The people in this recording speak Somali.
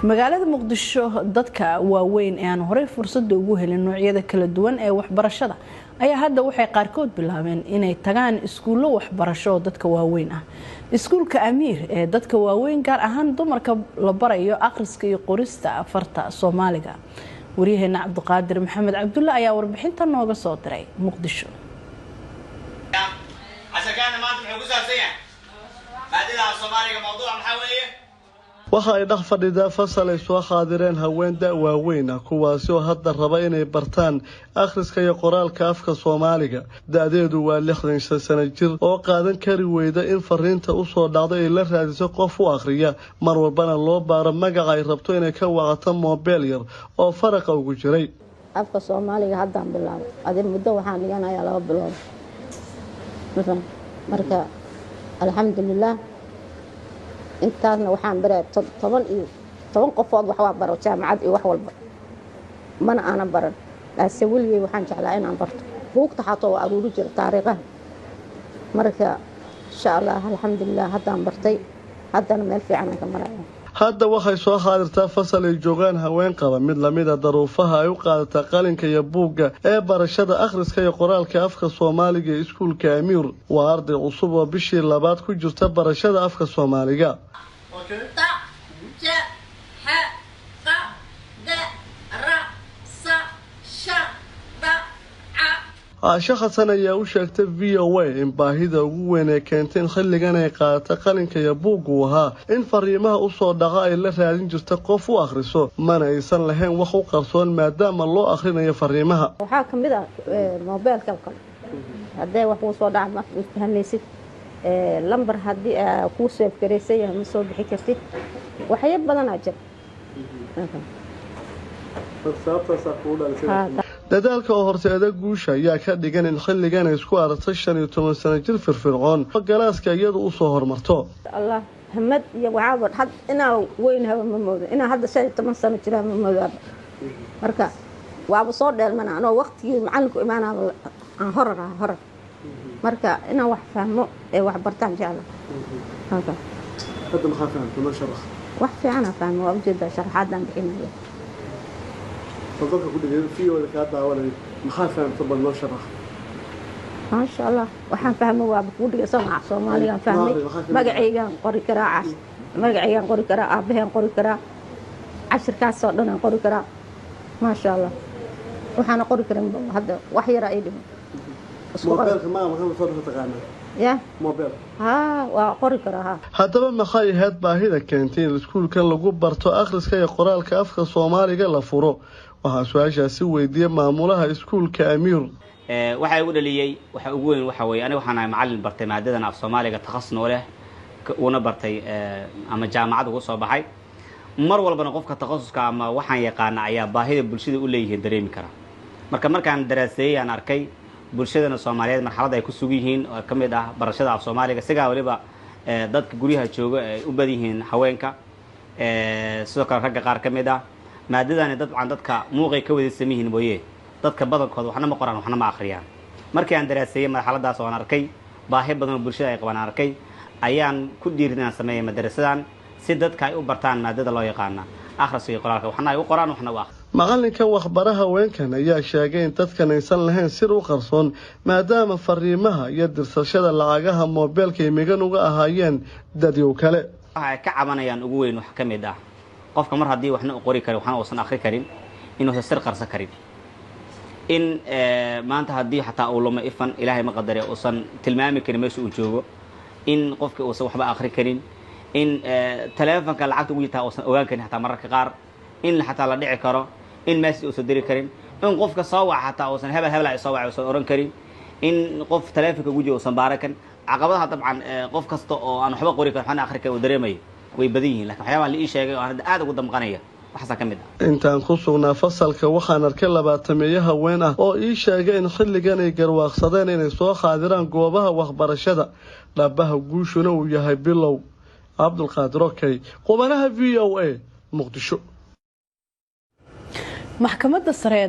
magaalada muqdisho dadka waaweyn ee aan horey fursad ugu helin noocyada kala duwan ee waxbarashada ayaa hadda waxay qaarkood bilaabeen inay tagaan iskuulo waxbarasho dadka waaweyn ah. Iskuulka Amiir ee dadka waaweyn gaar ahaan dumarka la barayo akhriska iyo qorista afarta Soomaaliga. Wariyaheena Cabdiqaadir Maxamed Cabdulla ayaa warbixinta nooga soo diray Muqdisho. waxa ay dhax fadhida fasal ay soo qaadireen haween waaweyn ah kuwaas oo hadda raba inay bartaan akhriska iyo qoraalka afka Soomaaliga. Da'deedu waa 60 sano jir oo qaadan kari weyda in fariinta u soo dhacdo ay la raadiso qof u akhriya mar walbana loo baaro magac ay rabto inay ka waqato mobile yar oo faraqa ugu jiray. afka Soomaaliga hadda bilaabo adin muddo waxaan dhiganayaa 2 bilood. marka alxamdulillah intaasna waxaan baray 10 qofood wax waa baro jaamacad iyo wax walba mana ana baran laase waligeey waxaan jeclaa inaan barto buugta xataa waa aruuri jir taariikhaha marka insha Allah alxamdulillah haddaan bartay haddana meel fiican aan ka marayo. hadda waxay soo qaadirtaa fasal ay joogaan haween qaba mid lamid ah daruufaha ay u qaadata qalinka iyo buugga ee barashada akhriska iyo qoraalka afka Soomaaliga ee iskuulka Amiir. waa arday cusub oo bishii labaad ku jirta barashada afka Soomaaliga. Aasha Xasan ayaa u sheegtay VOA in baahida ugu weyn ee keentay in xilligan ay qaadato qalinka iyo buuggu ahaa in fariimaha u soo dhaqa ay la raadin jirto qof u akhriso mana aysan lahayn wax u qarsoon maadaama loo akhrinayo fariimaha. waxaa kamid ah mobilka haddii wax uu soo dhaca ma fahmaysid lambar haddii ku soo fikireysay ma soo bixi kartid waxyaabo badan ajab. dadaalka oo horseeda guusha ayaa ka dhigan in xilligan ay isku aragtay 15 sano jir firfircoon galaaska iyadu u soo hormarto. Allah hamad iyo waxa had inaa weyn haba ma moodo inaa hadda 15 sano jira ma moodo marka waaba soo dheelmana anoo waqtigii macalinku imaanaa aan horar marka inaa wax fahmo ee wax bartaan jecla hadda ma xafaanto ma sharax wax fiican fahmo waa ujeedaa sharaxaadaan bixinayo. فضلك كل في ولا كذا ولا مخافة طب الله شرح ما شاء الله وحن فهموا وابكودي سمع Soomaaliga fahmay magacaygan qori karaa magacaygan qori karaa aabaheen qori karaa cashirkaas oo dhan qori karaa ma sha Allah waxaan qori karin hadda wax yar ay dhimo mobilka ma soo taqaana ya mobil waa qori karaa. haddaba maxay ahayd baahida keentay in iskuulkan lagu barto akhriska iyo qoraalka afka Soomaaliga la furo? waxaa su'aashaasi weydiiyay maamulaha iskuulka Amiir. waxa ugu dhaliyay waxa ugu weyn waxa weeye aniga waxaan ahay macallin bartay maadadan af Soomaaliga takhasus leh una bartay ama jaamacad ugu soo baxay mar walbana qofka takhasuska ama waxaan yaqaan ayaa baahida bulshada u leeyahay dareemi kara. markaan daraaseeyay aan arkay bulshadana Soomaaliyeed marxalad ay ku sugan yihiin oo kamid ah barashada af Soomaaliga sigaa waliba dadka guriyaha jooga ay u bad yihiin haweenka sidoo kale ragga qaar kamid ah maadadan dadka muuqay ka wada sameeyeen mooyee dadka badankooda waxna ma qoraan waxna ma akhriyaan. markii aan daraaseeyay marxaladaas oo aan arkay baahi badan oo bulshada ay qabaan arkay ayaan ku dhiirinaa sameeyay madrasadan si dadka ay u bartaan maadada loo yaqaan akhriska iyo qoraalka waxna ay u qoraan waxna u akhriyaan. macalinka waxbaraha haweenkan ayaa sheegay in dadkan aysan lahayn sir u qarsoon maadaama fariimaha iyo dirsashada lacagaha mobilka ay migan uga ahaayeen dadyow kale. waxay ka cabanayaan ugu weyn wax kamid ah qofka mar hadii waxna u qori karo waxna uusan akhri karin inuu sir qarsan karin in maanta hadii xataa uu lama ifan ilaahay ma qadare uusan tilmaami karin meesha uu joogo in qofka uusan waxba akhri karin in telefoonka lacagta ugu jirta uusan ogaan karin xataa mararka qaar in xataa la dhici karo in message uusan diri karin in qofka soo wac xataa uusan hebel ay soo wac uusan oran karin in qof telefoonka ugu jiro uusan baarakan caqabadaha dabcan qof kasta oo aan waxba qori karin waxna akhri karin oo dareemayo way badan yihiin laakiin waxyaabaha la ii sheegay oo aad ugu damqanaya waxaas kamid ah. intaan ku sugnaa fasalka waxaan arkay 20 haween ah oo ii sheegay in xilligan ay garwaaqsadeen inay soo qaadiraan goobaha waxbarashada dhabaha guushuna uu yahay bilow. Cabdiqaadir Okay qubanaha VOA Muqdisho. maxkamadda sare